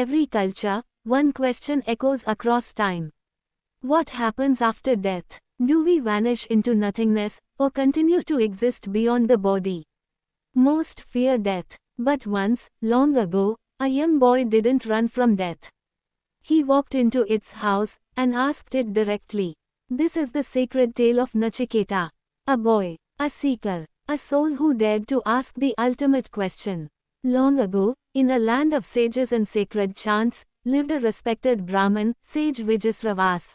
every culture, one question echoes across time. What happens after death? Do we vanish into nothingness, or continue to exist beyond the body? Most fear death. But once, long ago, a young boy didn't run from death. He walked into its house, and asked it directly. This is the sacred tale of Nachiketa. A boy, a seeker, a soul who dared to ask the ultimate question. Long ago, in a land of sages and sacred chants, lived a respected Brahmin, sage Vijayasravas.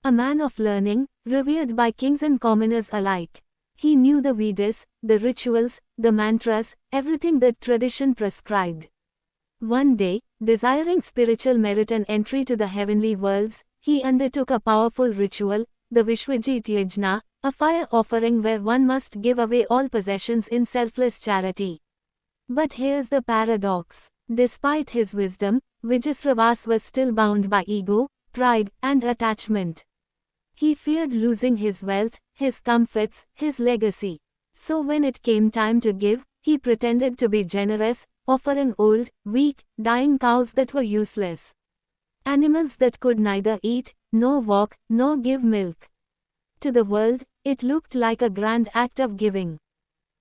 A man of learning, revered by kings and commoners alike. He knew the Vedas, the rituals, the mantras, everything that tradition prescribed. One day, desiring spiritual merit and entry to the heavenly worlds, he undertook a powerful ritual, the Vishwajit Yajna, a fire offering where one must give away all possessions in selfless charity. But here's the paradox. Despite his wisdom, Vijayasravas was still bound by ego, pride, and attachment. He feared losing his wealth, his comforts, his legacy. So when it came time to give, he pretended to be generous, offering old, weak, dying cows that were useless. Animals that could neither eat, nor walk, nor give milk. To the world, it looked like a grand act of giving.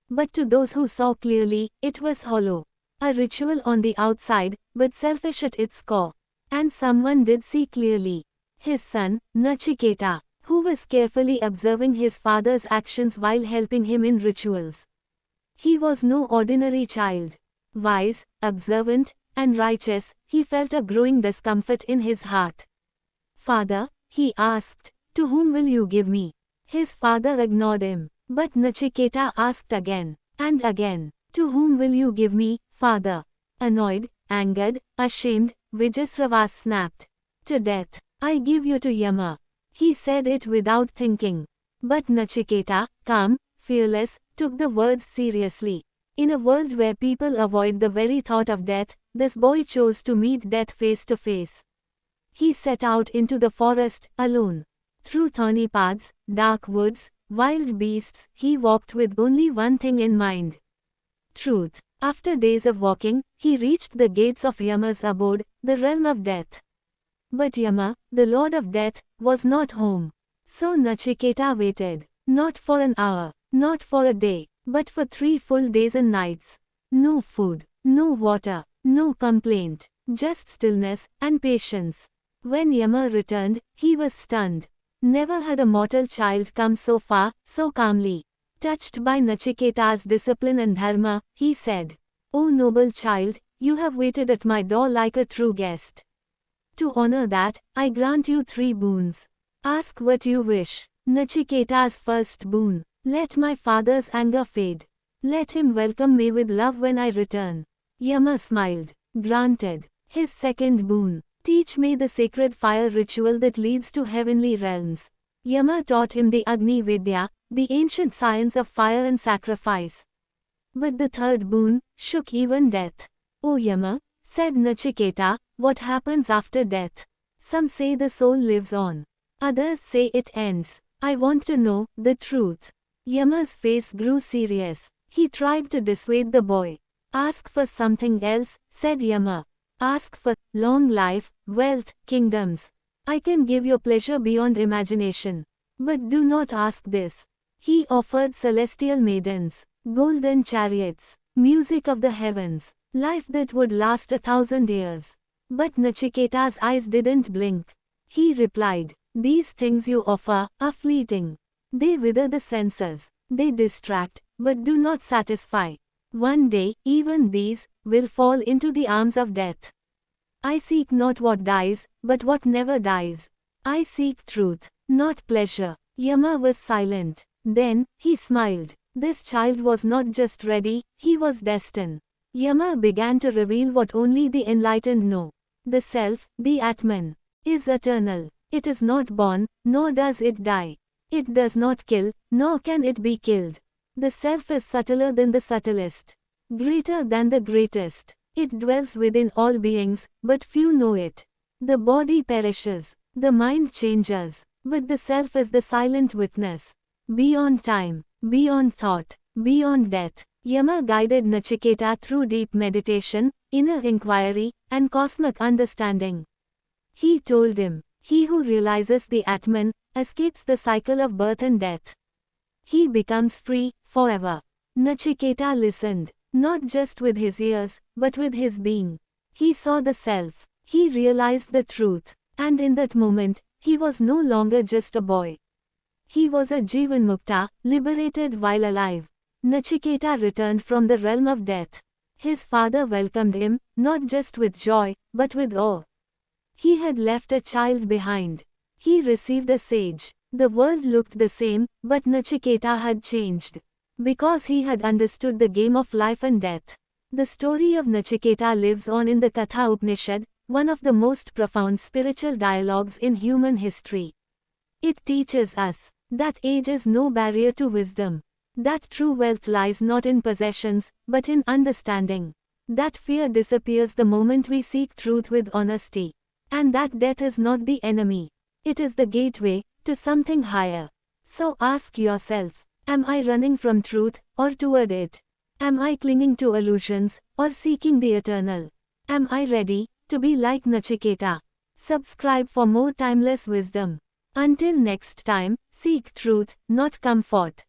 But to those who saw clearly, it was hollow. A ritual on the outside, but selfish at its core. And someone did see clearly. His son, Nachiketa, who was carefully observing his father's actions while helping him in rituals. He was no ordinary child. Wise, observant, and righteous, he felt a growing discomfort in his heart. Father, he asked, to whom will you give me? His father ignored him. But Nachiketa asked again, and again, to whom will you give me, father? Annoyed, angered, ashamed, Vijayasravas snapped. To death. I give you to Yama. He said it without thinking. But Nachiketa, calm, fearless, took the words seriously. In a world where people avoid the very thought of death, this boy chose to meet death face to face. He set out into the forest, alone. Through thorny paths, dark woods, wild beasts, he walked with only one thing in mind. Truth. After days of walking, he reached the gates of Yama's abode, the realm of death. But Yama, the lord of death, was not home. So Nachiketa waited. Not for an hour, not for a day, but for 3 full days and nights. No food, no water, no complaint, just stillness and patience. When Yama returned, he was stunned. Never had a mortal child come so far, so calmly. Touched by Nachiketa's discipline and dharma, he said, "O noble child, you have waited at my door like a true guest. To honor that, I grant you 3 boons. Ask what you wish." Nachiketa's first boon. Let my father's anger fade. Let him welcome me with love when I return. Yama smiled. Granted. His second boon. Teach me the sacred fire ritual that leads to heavenly realms. Yama taught him the Agni Vidya, the ancient science of fire and sacrifice. But the third boon shook even death. "O Yama," said Nachiketa, "what happens after death? Some say the soul lives on. Others say it ends. I want to know the truth." Yama's face grew serious. He tried to dissuade the boy. "Ask for something else," said Yama. "Ask for long life, wealth, kingdoms. I can give you pleasure beyond imagination. But do not ask this." He offered celestial maidens, golden chariots, music of the heavens, life that would last 1,000 years. But Nachiketa's eyes didn't blink. He replied, "These things you offer are fleeting. They wither the senses. They distract, but do not satisfy. One day, even these will fall into the arms of death. I seek not what dies, but what never dies. I seek truth, not pleasure." Yama was silent. Then, he smiled. This child was not just ready, he was destined. Yama began to reveal what only the enlightened know. The self, the Atman, is eternal. It is not born, nor does it die. It does not kill, nor can it be killed. The self is subtler than the subtlest, greater than the greatest. It dwells within all beings, but few know it. The body perishes, the mind changes, but the self is the silent witness. Beyond time, beyond thought, beyond death. Yama guided Nachiketa through deep meditation, inner inquiry, and cosmic understanding. He told him, "He who realizes the Atman escapes the cycle of birth and death. He becomes free forever." Nachiketa listened, not just with his ears, but with his being. He saw the self. He realized the truth. And in that moment, he was no longer just a boy. He was a Jivanmukta, liberated while alive. Nachiketa returned from the realm of death. His father welcomed him, not just with joy, but with awe. He had left a child behind. He received a sage. The world looked the same, but Nachiketa had changed. Because he had understood the game of life and death. The story of Nachiketa lives on in the Katha Upanishad, one of the most profound spiritual dialogues in human history. It teaches us that age is no barrier to wisdom. That true wealth lies not in possessions, but in understanding. That fear disappears the moment we seek truth with honesty. And that death is not the enemy. It is the gateway to something higher. So ask yourself, am I running from truth or toward it? Am I clinging to illusions or seeking the eternal? Am I ready to be like Nachiketa? Subscribe for more timeless wisdom. Until next time, seek truth, not comfort.